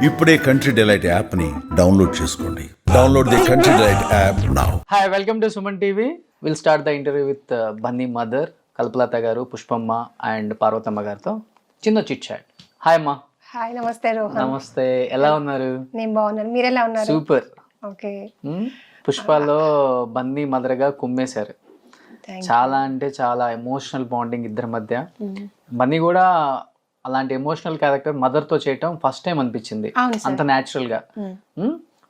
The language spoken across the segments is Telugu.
ఇప్పుడే కంట్రీ డిలైట్ యాప్ ని డౌన్లోడ్ చేసుకోండి. Download the country delight app now. Hi, welcome to Suman TV. Will start the interview with Bunny mother Kalpalatha గారు, పుష్పమ్మ అండ్ పార్వతమ్మ గారితో చిన్న చిట్ చాట్. హాయ్ అమ్మా. హాయ్, నమస్తే రోహన్. నమస్తే, ఎలా ఉన్నారు? నేను బాగున్నాను, మీరు ఎలా ఉన్నారు? సూపర్. ఓకే. పుష్పలో బన్నీ మదర్ గా కుమ్మేశారు. చాలా అంటే చాలా ఎమోషనల్ బాండింగ్ ఇద్దరి మధ్య. బన్నీ కూడా అలాంటి ఎమోషనల్ క్యారెక్టర్ మదర్ తో చేయటం ఫస్ట్ టైం అనిపించింది, అంత న్యాచురల్ గా.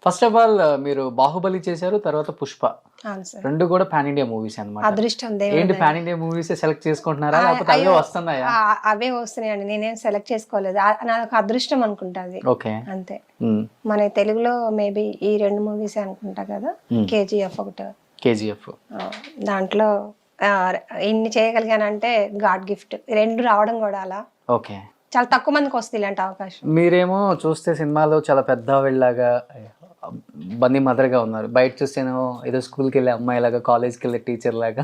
ఫస్ట్ ఆఫ్ ఆల్ మీరు బాహుబలి చేశారు, తర్వాత పుష్ప, రెండు కూడా పాన్ ఇండియా మూవీస్ అన్నమాట. అదృష్టం. ఏంటి పాన్ ఇండియా మూవీస్ సెలెక్ట్ చేసుకుంటున్నారా, లేకపోతే అవే వస్తున్నాయా? అవే వస్తున్నాయండి, నేనేం సెలెక్ట్ చేసుకోలేదు. నాకు అదృష్టం అనుకుంటాది. ఓకే, అంతే. మన తెలుగులో మేబీ ఈ రెండు మూవీస్ అనుకుంటా కదా, కేజీఎఫ్ ఒకటి, కేజీఎఫ్. దాంట్లో ఇన్ని చేయగలిగానంటే గాడ్ గిఫ్ట్. రెండు రావడం కూడా అలా. ఓకే, చాలా తక్కువ మందికి వస్తుంది ఇలాంటి అవకాశం. మీరేమో చూస్తే సినిమాలో చాలా పెద్ద వెళ్ళాగా బన్నీ మదర్ గా ఉన్నారు, బయట చూస్తేనేమో ఏదో స్కూల్కి వెళ్ళే అమ్మాయి లాగా, కాలేజ్కి వెళ్ళే టీచర్ లాగా.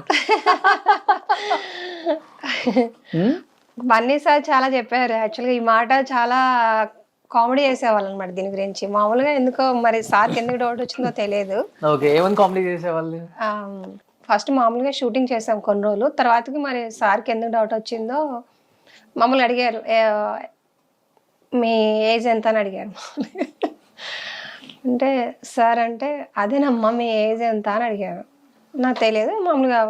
బన్నీ సార్ చాలా చెప్పారు. యాక్చువల్గా ఈ మాట చాలా కామెడీ చేసేవాళ్ళు అనమాట దీని గురించి. మామూలుగా ఎందుకో మరి సార్కి ఎందుకు డౌట్ వచ్చిందో తెలియదు. ఓకే, ఏమని కామెడీ చేసేవాళ్ళు? ఫస్ట్ మామూలుగా షూటింగ్ చేసాం కొన్ని రోజులు, తర్వాతకి మరి సార్కి ఎందుకు డౌట్ వచ్చిందో మమ్మల్ని అడిగారు, మీ ఏజ్ ఎంత అని అడిగారు. అంటే సార్ అంటే అదేనమ్మా మీ ఏజ్ ఎంత అని అడిగారు. నాకు తెలియదు, మామూలుగా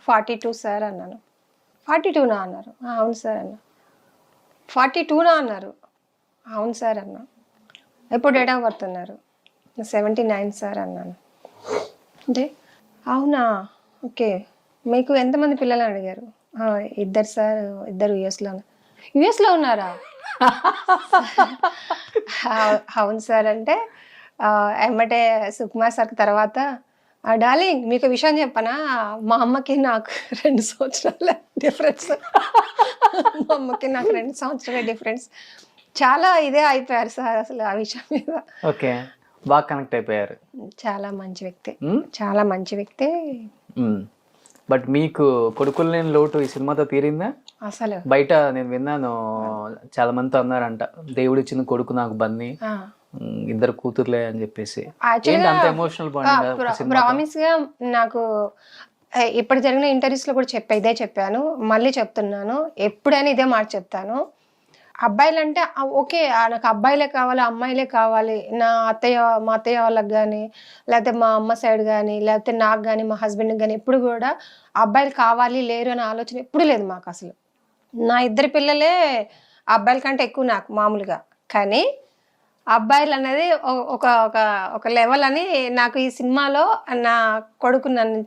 42 సార్ అన్నాను. 42నా అన్నారు. అవును సార్ అన్నా. 42నా అన్నారు. అవును సార్ అన్నా. ఎప్పుడు డేట్ ఆఫ్ బర్త్ అన్నారు. 79 సార్ అన్నాను. అంటే అవునా, ఓకే, మీకు ఎంతమంది పిల్లలు అడిగారు. ఇద్దరు సార్, ఇద్దరు యుఎస్లో ఉన్నారా? అవును సార్ అంటే ఎమ్మటే సుకుమార్ సార్ తర్వాత, డార్లింగ్ మీకు విషయం చెప్పనా, మా అమ్మకి నాకు 2 సంవత్సరాల డిఫరెన్స్. మా అమ్మకి నాకు 2 సంవత్సరాల డిఫరెన్స్. చాలా ఇదే అయిపోయారు సార్ అసలు ఆ విషయం మీద. ఓకే, బాగా కనెక్ట్ అయిపోయారు. చాలా మంచి వ్యక్తి, చాలా మంచి వ్యక్తి. బట్ మీకు కొడుకులు లేని లోటు ఈ సినిమాతో తీరిందా? అసలు బయట నేను విన్నాను, చాలా మంది అన్నారంట, దేవుడు ఇచ్చిన కొడుకు నాకు బన్నీ, ఇద్దరు కూతుర్లే అని చెప్పేసి. ఎమోషనల్ ప్రామిస్ గా నాకు ఇప్పుడు జరిగిన ఇంటర్వ్యూస్ లో కూడా ఇదే చెప్పాను, మళ్ళీ చెప్తున్నాను, ఎప్పుడైనా ఇదే మాట చెప్తాను. అబ్బాయిలు అంటే ఓకే, నాకు అబ్బాయిలే కావాలి, అమ్మాయిలే కావాలి. మా అత్తయ్య వాళ్ళకి కానీ, లేకపోతే మా అమ్మ సైడ్ కానీ, లేకపోతే నాకు కానీ, మా హస్బెండ్కి కానీ ఎప్పుడు కూడా అబ్బాయిలు కావాలి లేరు అనే ఆలోచన ఎప్పుడు లేదు మాకు. అసలు నా 2 పిల్లలే అబ్బాయిల కంటే ఎక్కువ నాకు మామూలుగా. కానీ అబ్బాయిలు అనేది ఒక ఒక ఒక లెవెల్ అని నాకు ఈ సినిమాలో నా కొడుకు నన్ను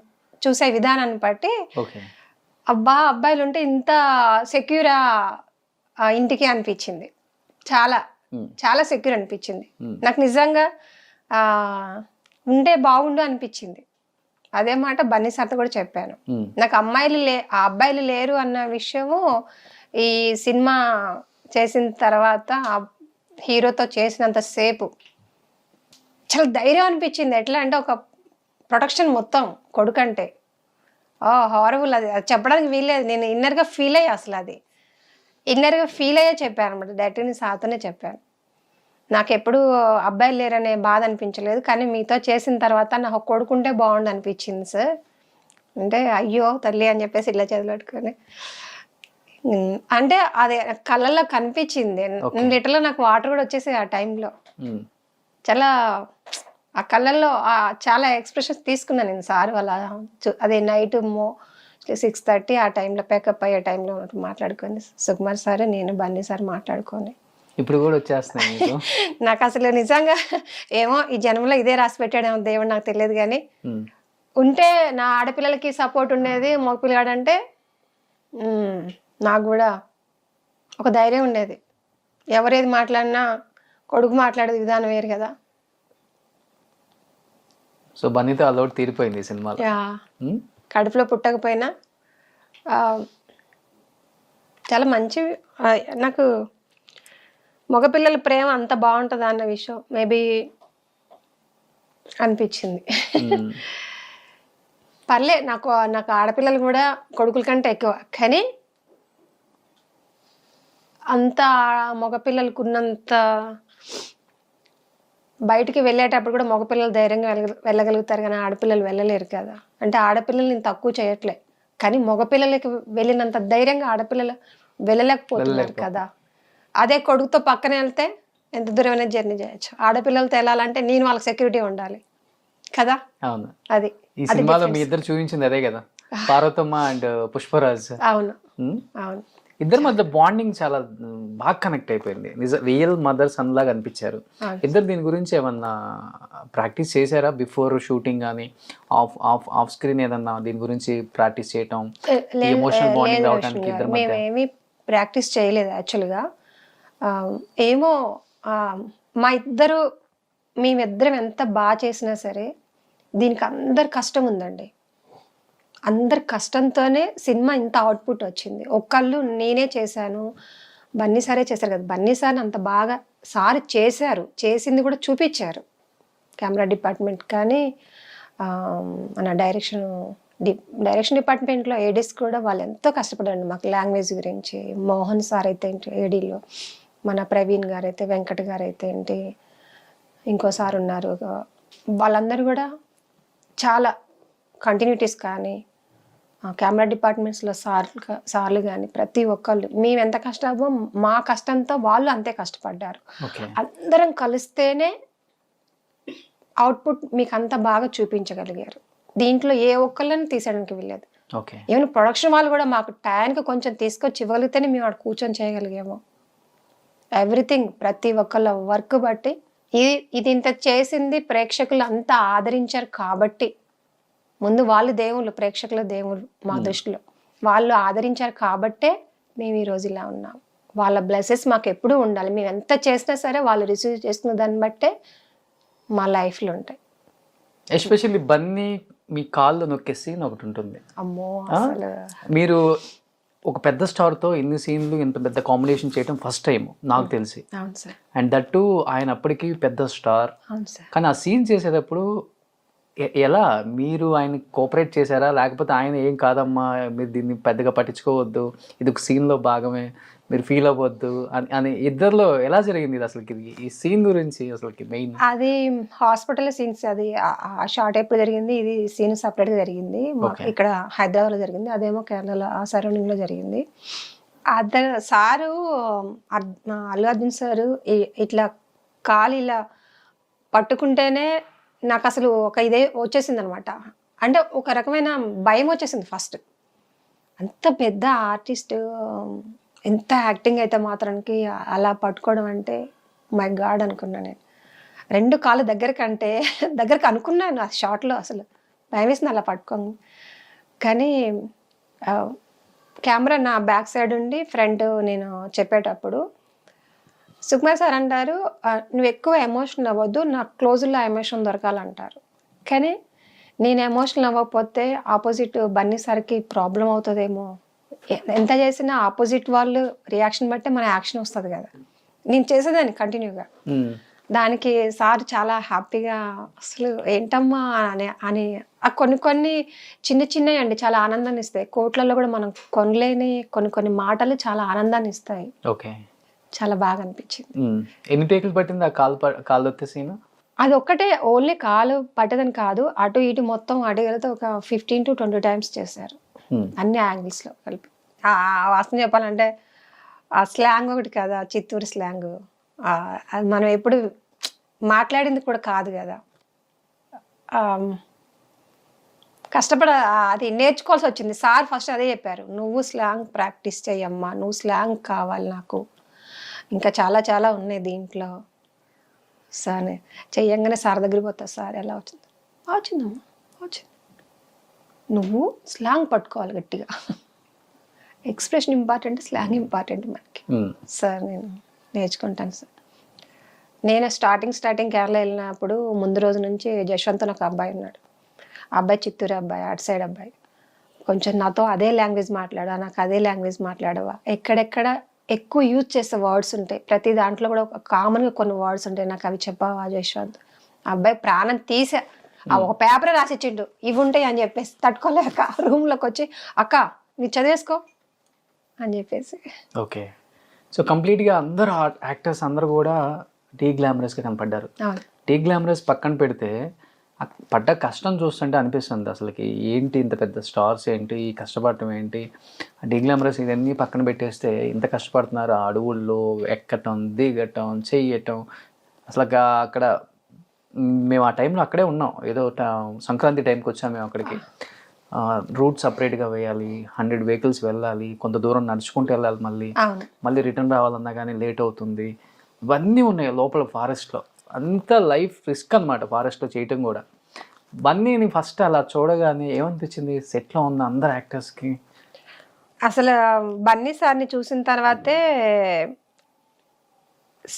చూసే విధానాన్ని బట్టి, అబ్బాయిలు ఉంటే ఇంత సెక్యూరా ఇంటికి అనిపించింది. చాలా చాలా సెక్యూర్ అనిపించింది నాకు. నిజంగా ఉంటే బాగుండు అనిపించింది. అదే మాట బన్నీ సార్తో కూడా చెప్పాను. నాకు అబ్బాయిలు లేరు అన్న విషయము ఈ సినిమా చేసిన తర్వాత హీరోతో చేసినంత సేపు చాలా ధైర్యం అనిపించింది. ఎట్లా అంటే ఒక ప్రొటెక్షన్ మొత్తం కొడుకంటే హారబుల్. అది చెప్పడానికి వీల్లేదు, నేను ఇన్నర్గా ఫీల్ అయ్యా. అసలు అది ఇన్నర్గా ఫీల్ అయ్యే చెప్పాను అనమాట. డైరెక్ట్గా సార్తోనే చెప్పాను. నాకు ఎప్పుడు అబ్బాయిలు లేరనే బాధ అనిపించలేదు, కానీ మీతో చేసిన తర్వాత నాకు కొడుకుంటే బాగుండు అనిపించింది సార్. అంటే అయ్యో తల్లి అని చెప్పేసి ఇలా చదివెట్టుకొని, అంటే అది కళ్ళల్లో కనిపించింది. లిటర్లో నాకు వాటర్ కూడా వచ్చేసి ఆ టైంలో. చాలా ఆ కళ్ళల్లో చాలా ఎక్స్ప్రెషన్స్ తీసుకున్నాను నేను సార్ వాళ్ళ. అదే నైట్ 6:30 ఆ టైంలో పేకప్ అయ్యే టైంలో మాట్లాడుకొని సుకుమార్ సార్, నేను, బన్నీ సార్ మాట్లాడుకొని ఇప్పుడు కూడా వచ్చేస్తున్నాయి. నాకు అసలు నిజంగా ఏమో ఈ జన్మలో ఇదే రాసి పెట్టాడేమో దేవుడు, నాకు తెలియదు. కానీ ఉంటే నా ఆడపిల్లలకి సపోర్ట్ ఉండేది, మగపిల్లాడంటే నాకు కూడా ఒక ధైర్యం ఉండేది. ఎవరేది మాట్లాడినా కొడుకు మాట్లాడేది విధానం వేరు కదా. సో బన్నీతో అలవాటు తీరిపోయింది సినిమాలో. కడుపులో పుట్టకపోయినా చాలా మంచి. నాకు మగపిల్లల ప్రేమ అంత బాగుంటుందా అన్న విషయం మేబీ అనిపించింది. పర్లే, నాకు ఆడపిల్లలు కూడా కొడుకుల కంటే ఎక్కువ, కానీ అంత మగపిల్లలకు ఉన్నంత బయటికి వెళ్ళేటప్పుడు కూడా మగపిల్లలు ధైర్యంగా వెళ్ళగలుగుతారు కానీ ఆడపిల్లలు వెళ్ళలేరు కదా. అంటే ఆడపిల్లలు నేను తక్కువ చేయట్లే, కానీ మగపిల్లలకి వెళ్ళినంత ధైర్యంగా ఆడపిల్లలు వెళ్ళలేకపోతున్నారు కదా. అదే కొడుకుతో పక్కన వెళ్తే ఎంత దూరమైన జర్నీ చేయొచ్చు. ఆడపిల్లలతో వెళ్ళాలంటే నేను వాళ్ళకి సెక్యూరిటీ ఉండాలి కదా. అవును, అది ఈ సినిమాలో మీ ఇద్దరు చూపించింది అదే కదా, పార్వతమ్మ అండ్ పుష్పరాజ్. అవును అవును. ఇద్దరి మధ్య బాండింగ్ చాలా బాగా కనెక్ట్ అయిపోయింది. రియల్ మదర్ సన్ లాగా అనిపించారు ఇద్దరు. దీని గురించి ఏమన్నా ప్రాక్టీస్ చేశారా బిఫోర్ షూటింగ్ కానీ ఆఫ్ స్క్రీన్ ఏదన్నా దీని గురించి ప్రాక్టీస్ చేయటం, ఎమోషనల్ బాండింగ్ అవడానికి ఇద్దరు మధ్య? మేమేమి ప్రాక్టీస్ చేయలేదు యాక్చువల్గా. ఏమో మేమిద్దరం ఎంత బాగా చేసినా సరే దీనికి అందరి కష్టం ఉందండి. అందరి కష్టంతోనే సినిమా ఇంత అవుట్పుట్ వచ్చింది. ఒకళ్ళు నేనే చేశాను, బన్నీ సారే చేశారు కదా. బన్నీ సార్ని అంత బాగా సార్ చేశారు, చేసింది కూడా చూపించారు. కెమెరా డిపార్ట్మెంట్ కానీ మన డైరెక్షన్ డిపార్ట్మెంట్లో ఏడీస్ కూడా వాళ్ళు ఎంతో కష్టపడండి మాకు లాంగ్వేజ్ గురించి. మోహన్ సార్ అయితే ఏంటి ఏడీలో, మన ప్రవీణ్ గారు అయితే, వెంకట్ గారు అయితే ఏంటి, ఇంకో సార్ ఉన్నారు, వాళ్ళందరూ కూడా చాలా కంటిన్యూటీస్ కానీ కెమెరా డిపార్ట్మెంట్స్లో సార్లు కానీ ప్రతి ఒక్కళ్ళు మేము ఎంత కష్టమో మా కష్టంతో వాళ్ళు అంతే కష్టపడ్డారు. అందరం కలిస్తేనే అవుట్పుట్ మీకు అంత బాగా చూపించగలిగారు. దీంట్లో ఏ ఒక్కళ్ళని తీసేయడానికి వెళ్ళలేదు. ఏమైనా ప్రొడక్షన్ వాళ్ళు కూడా మాకు టైంకి కొంచెం తీసుకొచ్చి ఇవ్వగలిగితేనే మేము అక్కడ కూర్చొని చేయగలిగాము. ఎవ్రీథింగ్ ప్రతి ఒక్కళ్ళ వర్క్ బట్టి ఇది ఇంత చేసింది ప్రేక్షకులు అంతా ఆదరించారు కాబట్టి, ముందు వాళ్ళు దేవుళ్ళు, ప్రేక్షకుల దేవుళ్ళు మా దృష్టిలో, వాళ్ళు ఆదరించారు కాబట్టే మేము ఈరోజు ఇలా ఉన్నాం. వాళ్ళ బ్లెస్సెస్ మాకు ఎప్పుడూ ఉండాలి. మేము ఎంత చేసినా సరే వాళ్ళు రిసీవ్ చేసుకున్న దాన్ని బట్టే మా లైఫ్లో ఉంటాయి. ఎస్పెషల్లీ బన్నీ మీ కాళ్ళు నొక్కే సీన్ ఒకటి ఉంటుంది. అమ్మో, అసలు మీరు ఒక పెద్ద స్టార్తో ఇన్ని సీన్లు ఇంత పెద్ద కాంబినేషన్ చేయడం ఫస్ట్ టైం నాకు తెలిసి. అవును సార్. అండ్ దట్ టు ఆయన అప్పటికి పెద్ద స్టార్. అవును సార్. కానీ ఆ సీన్ చేసేటప్పుడు ఎలా మీరు ఆయన కోఆపరేట్ చేశారా, లేకపోతే ఆయన ఏం కాదమ్మా మీరు దీన్ని పెద్దగా పట్టించుకోవద్దు, ఇది ఒక సీన్లో భాగమే, మీరు ఫీల్ అవ్వద్దు అని ఇద్దరిలో ఎలా జరిగింది ఇది అసలుకి? ఈ సీన్ గురించి అసలుకి మెయిన్ అది హాస్పిటల్ సీన్స్. అది ఆ షార్ట్ ఎప్పుడు జరిగింది, ఇది సీన్ సపరేట్గా జరిగింది. ఇక్కడ హైదరాబాద్లో జరిగింది, అదేమో కేరళలో ఆ సరౌండింగ్లో జరిగింది. సారు అల్లు అర్జున్ సారు ఇట్లా కాలు ఇలా పట్టుకుంటేనే నాకు అసలు ఒక ఇదే వచ్చేసింది అనమాట. అంటే ఒక రకమైన భయం వచ్చేసింది ఫస్ట్. అంత పెద్ద ఆర్టిస్ట్ ఎంత యాక్టింగ్ అయితే మాత్రానికి అలా పట్టుకోవడం అంటే మై గాడ్ అనుకున్నా నేను. 2 కాళ్ళు దగ్గరికి అనుకున్నాను ఆ షాట్లో. అసలు భయం వేసింది అలా పట్టుకోండి. కానీ కెమెరా నా బ్యాక్ సైడ్ ఉండి ఫ్రంట్ నేను చెప్పేటప్పుడు సుకుమార్ సార్ అంటారు, నువ్వు ఎక్కువ ఎమోషనల్ అవ్వద్దు, నాకు క్లోజుల్లో ఎమోషన్ దొరకాలంటారు. కానీ నేను ఎమోషనల్ అవ్వకపోతే ఆపోజిట్ బన్నీ సార్కి ప్రాబ్లం అవుతుందేమో. ఎంత చేసినా ఆపోజిట్ వాళ్ళు రియాక్షన్ బట్టే మన యాక్షన్ వస్తుంది కదా. నేను చేసేదాన్ని కంటిన్యూగా. దానికి సార్ చాలా హ్యాపీగా అసలు ఏంటమ్మా అని కొన్ని చిన్నవి అండి చాలా ఆనందాన్ని ఇస్తాయి. కోట్లలో కూడా మనం కొనలేని కొన్ని మాటలు చాలా ఆనందాన్ని ఇస్తాయి. ఓకే, చాలా బాగా అనిపించింది. ఎన్ని టేకులు పట్టింది ఆ కాలు వచ్చే సీన్? అది ఒక్కటే, ఓన్లీ కాలు పట్టదని కాదు, అటు ఇటు మొత్తం అడిగితే ఒక 15 to 20 టైమ్స్ చేశారు, అన్ని యాంగిల్స్లో కలిపి. ఆ వాసన చెప్పాలంటే ఆ స్లాంగ్ ఒకటి కదా, చిత్తూరు స్లాంగ్, అది మనం ఎప్పుడు మాట్లాడింది కూడా కాదు కదా. అది నేర్చుకోవాల్సి వచ్చింది. సార్ ఫస్ట్ అదే చెప్పారు, నువ్వు స్లాంగ్ ప్రాక్టీస్ చేయమ్మా, నువ్వు స్లాంగ్ కావాలి నాకు, ఇంకా చాలా చాలా ఉన్నాయి దీంట్లో. సార్ చెయ్యంగానే సార్ దగ్గరికి పోతా, సార్ ఎలా వచ్చిందమ్మా వచ్చింది, నువ్వు స్లాంగ్ పట్టుకోవాలి గట్టిగా, ఎక్స్ప్రెషన్ ఇంపార్టెంట్, స్లాంగ్ ఇంపార్టెంట్ మనకి. సార్ నేను నేర్చుకుంటాను సార్. నేను స్టార్టింగ్ కేరళ వెళ్ళినప్పుడు ముందు రోజు నుంచి జశ్వంత్ నాకు అబ్బాయి ఉన్నాడు. ఆ అబ్బాయి చిత్తూరు అబ్బాయి, అటు సైడ్ అబ్బాయి. కొంచెం నాతో అదే లాంగ్వేజ్ మాట్లాడా, నాకు అదే లాంగ్వేజ్ మాట్లాడవా, ఎక్కడెక్కడ ఎక్కువ యూజ్ చేసే వర్డ్స్ ఉంటాయి, ప్రతి దాంట్లో కూడా ఒక కామన్గా కొన్ని వర్డ్స్ ఉంటాయి, నాకు అవి చెప్పావా జశ్వంత్. ఆ అబ్బాయి ప్రాణం తీసే ఆ ఒక పేపరే రాసిచ్చిండు, ఇవి ఉంటాయి అని చెప్పేసి తట్టుకోలేక రూమ్లోకి వచ్చి, అక్క మీరు చదివేసుకో అని చెప్పేసి. ఓకే, సో కంప్లీట్గా అందరు యాక్టర్స్ అందరు కూడా డీగ్లామరస్గా కనపడ్డారు. టీ గ్లామరస్ పక్కన పెడితే పడ్డ కష్టం చూస్తుంటే అనిపిస్తుంది అసలుకి ఏంటి ఇంత పెద్ద స్టార్స్ ఏంటి ఈ కష్టపడటం ఏంటి, టీ గ్లామరస్ ఇవన్నీ పక్కన పెట్టేస్తే ఇంత కష్టపడుతున్నారు ఆ అడవుల్లో ఎక్కటం దిగటం చెయ్యటం. అసలు అక్కడ మేము ఆ టైంలో అక్కడే ఉన్నాం, ఏదో సంక్రాంతి టైంకి వచ్చాము మేము అక్కడికి. రూట్ సపరేట్గా వేయాలి, 100 వెహికల్స్ వెళ్ళాలి, కొంత దూరం నడుచుకుంటూ వెళ్ళాలి, మళ్ళీ రిటర్న్ రావాలన్నా కానీ లేట్ అవుతుంది. ఇవన్నీ ఉన్నాయి లోపల ఫారెస్ట్లో, అంత లైఫ్ రిస్క్ అనమాట ఫారెస్ట్లో చేయటం కూడా. బన్నీని ఫస్ట్ అలా చూడగానే ఏమనిపించింది సెట్లో ఉన్న అందరు యాక్టర్స్కి? అసలు బన్నీ సార్ని చూసిన తర్వాతే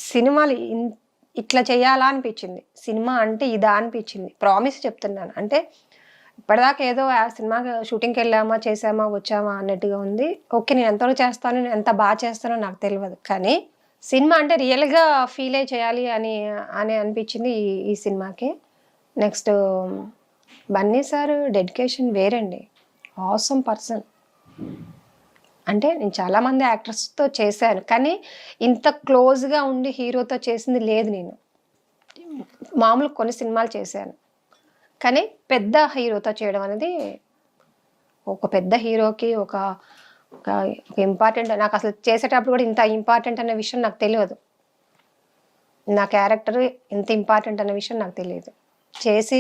సినిమాలు ఇట్లా చేయాలా అనిపించింది, సినిమా అంటే ఇదా అనిపించింది. ప్రామిస్ చెప్తున్నాను. అంటే ఇప్పటిదాకా ఏదో ఆ సినిమా షూటింగ్కి వెళ్ళామా చేసామా వచ్చామా అన్నట్టుగా ఉంది. ఓకే, నేను ఎంతవరకు చేస్తాను, నేను ఎంత బాగా చేస్తానో నాకు తెలియదు, కానీ సినిమా అంటే రియల్గా ఫీల్ అయ్యి చేయాలి అని అనిపించింది ఈ సినిమాకి. నెక్స్ట్ బన్నీ సార్ డెడికేషన్ వేరండి, ఆసమ్ పర్సన్. అంటే నేను చాలామంది యాక్టర్స్తో చేశాను, కానీ ఇంత క్లోజ్గా ఉండి హీరోతో చేసింది లేదు. నేను మామూలు కొన్ని సినిమాలు చేశాను, కానీ పెద్ద హీరోతో చేయడం అనేది, ఒక పెద్ద హీరోకి ఒక ఇంపార్టెంట్, నాకు అసలు చేసేటప్పుడు కూడా ఇంత ఇంపార్టెంట్ అనే విషయం నాకు తెలియదు. నా క్యారెక్టర్ ఇంత ఇంపార్టెంట్ అనే విషయం నాకు తెలియదు. చేసి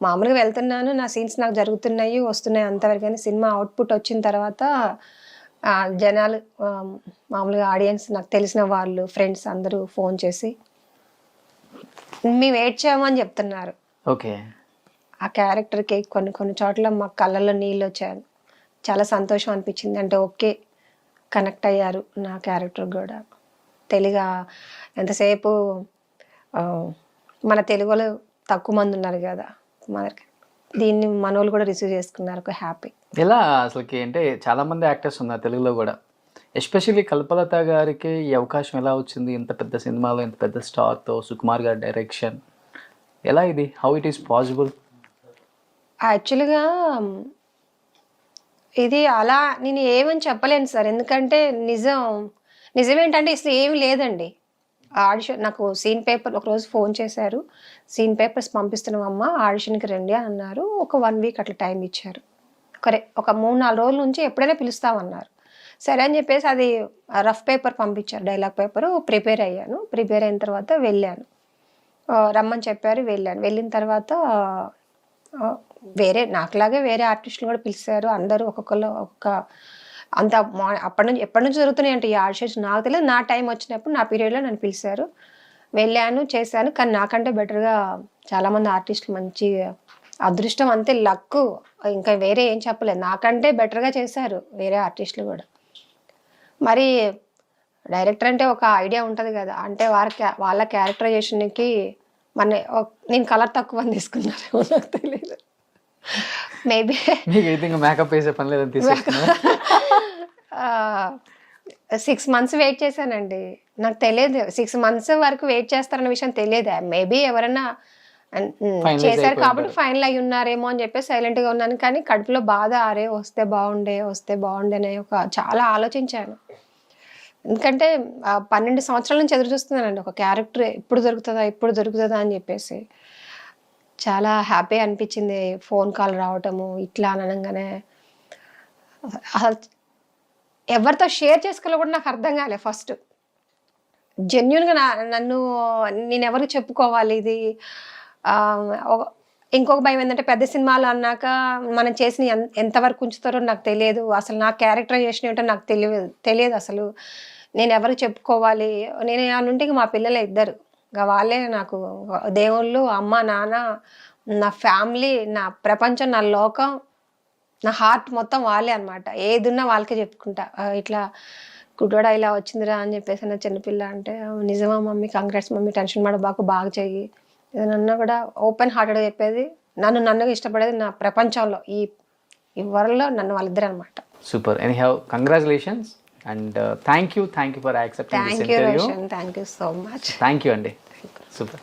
మామూలుగా వెళ్తున్నాను, నా సీన్స్ నాకు జరుగుతున్నాయి వస్తున్నాయి అంతవరకు. కానీ సినిమా అవుట్పుట్ వచ్చిన తర్వాత జనాలు మామూలుగా ఆడియన్స్, నాకు తెలిసిన వాళ్ళు ఫ్రెండ్స్ అందరూ ఫోన్ చేసి మేము ఏడ్చాము అని చెప్తున్నారు. ఓకే, ఆ క్యారెక్టర్కి కొన్ని చోట్ల మా కళ్ళల్లో నీళ్ళు వచ్చాయి. చాలా సంతోషం అనిపించింది. అంటే ఓకే, కనెక్ట్ అయ్యారు నా క్యారెక్టర్ కూడా. తెలుగు ఎంతసేపు మన తెలుగులో తక్కువ మంది ఉన్నారు కదా, మనకి దీన్ని మనోళ్ళు కూడా రిసీవ్ చేసుకున్నారు, ఒక హ్యాపీ. ఎలా అసలుకి అంటే చాలామంది యాక్టర్స్ ఉన్నారు తెలుగులో కూడా, ఎస్పెషల్లీ కల్పలత గారికి ఈ అవకాశం ఎలా వచ్చింది ఇంత పెద్ద సినిమాలో, ఇంత పెద్ద స్టార్తో, సుకుమార్ గారి డైరెక్షన్, ఎలా ఇది, హౌ ఇట్ ఈస్ పాసిబుల్? యాక్చువల్గా ఇది అలా నేను ఏమని చెప్పలేను సార్, ఎందుకంటే నిజమేంటంటే అసలు ఏమి లేదండి. ఆడిషన్ నాకు సీన్ పేపర్ ఒకరోజు ఫోన్ చేశారు, సీన్ పేపర్స్ పంపిస్తున్నామమ్మా ఆడిషన్కి రండి అని అన్నారు. ఒక 1 వీక్ అట్లా టైం ఇచ్చారు. ఒక 3-4 రోజుల నుంచి ఎప్పుడైనా పిలుస్తామన్నారు. సరే అని చెప్పేసి అది రఫ్ పేపర్ పంపించారు, డైలాగ్ పేపరు. ప్రిపేర్ అయ్యాను. ప్రిపేర్ అయిన తర్వాత వెళ్ళాను, రమ్మని చెప్పారు, వెళ్ళాను. వెళ్ళిన తర్వాత నాకులాగే వేరే ఆర్టిస్టులు కూడా పిలిచారు. అందరూ ఒక్కొక్కరు అంత ఎప్పటి నుంచి జరుగుతున్నాయి అంటే ఈ ఆడిషన్స్ నాకు తెలియదు. నా టైం వచ్చినప్పుడు నా పీరియడ్లో నన్ను పిలిచారు, వెళ్ళాను, చేశాను. కానీ నాకంటే బెటర్గా చాలామంది ఆర్టిస్టులు, మంచి అదృష్టం అంతే, లక్, ఇంకా వేరే ఏం చెప్పలేదు, నాకంటే బెటర్గా చేశారు వేరే ఆర్టిస్టులు కూడా. మరి డైరెక్టర్ అంటే ఒక ఐడియా ఉంటుంది కదా, అంటే వాళ్ళ క్యారెక్టరైజేషన్కి నేను కలర్ తక్కువ అని తీసుకున్నారేమో నాకు తెలియదు. మేబీ మేకప్ వేసే పని లేదని తీసుకున్నా. 6 months వెయిట్ చేశానండి, నాకు తెలియదు 6 months వరకు వెయిట్ చేస్తారన్న విషయం తెలియదు. మేబీ ఎవరైనా చేశారు కాబట్టి ఫైనల్ అయ్యి ఉన్నారేమో అని చెప్పి సైలెంట్గా ఉన్నాను. కానీ కడుపులో బాధ, అరే వస్తే బాగుండే అనే చాలా ఆలోచించాను. ఎందుకంటే 12 సంవత్సరాల నుంచి ఎదురు చూస్తున్నానండి ఒక క్యారెక్టర్ ఎప్పుడు దొరుకుతుందా అని చెప్పేసి. చాలా హ్యాపీ అనిపించింది ఫోన్ కాల్ రావటము, ఇట్లా అనగానే. అసలు ఎవరితో షేర్ చేసుకోవాలో కూడా నాకు అర్థం కాలే ఫస్ట్. జెన్యున్గా నేను ఎవరికి చెప్పుకోవాలి ఇది. ఇంకొక భయం ఏంటంటే పెద్ద సినిమాలు అన్నాక మనం చేసిన ఎంతవరకు ఉంచుతారో నాకు తెలియదు. అసలు నా క్యారెక్టరైజేషన్ ఏంటో నాకు తెలియదు అసలు. నేను ఎవరికి చెప్పుకోవాలి. నేను నుండి మా పిల్లలు 2, వాళ్ళే నాకు దేవుళ్ళు, అమ్మ నాన్న, నా ఫ్యామిలీ, నా ప్రపంచం, నా లోకం, నా హార్ట్ మొత్తం వాళ్ళే అనమాట. ఏదున్నా వాళ్ళకే చెప్పుకుంటా. ఇట్లా గుడ్డోడా ఇలా వచ్చిందిరా అని చెప్పేసి నా చిన్నపిల్ల అంటే, నిజమా మమ్మీ, కంగ్రాట్స్ మమ్మీ, టెన్షన్ బాగా చెయ్యి, ఏదన్నా కూడా ఓపెన్ హార్టెడ్గా చెప్పేది. నన్నుగా ఇష్టపడేది నా ప్రపంచంలో ఈ వరల్డ్లో నన్ను వాళ్ళిద్దరు అనమాట. Super. Anyhow congratulations and thank you for accepting this interview. Thank you so much. Thank you అండి. సూపర్.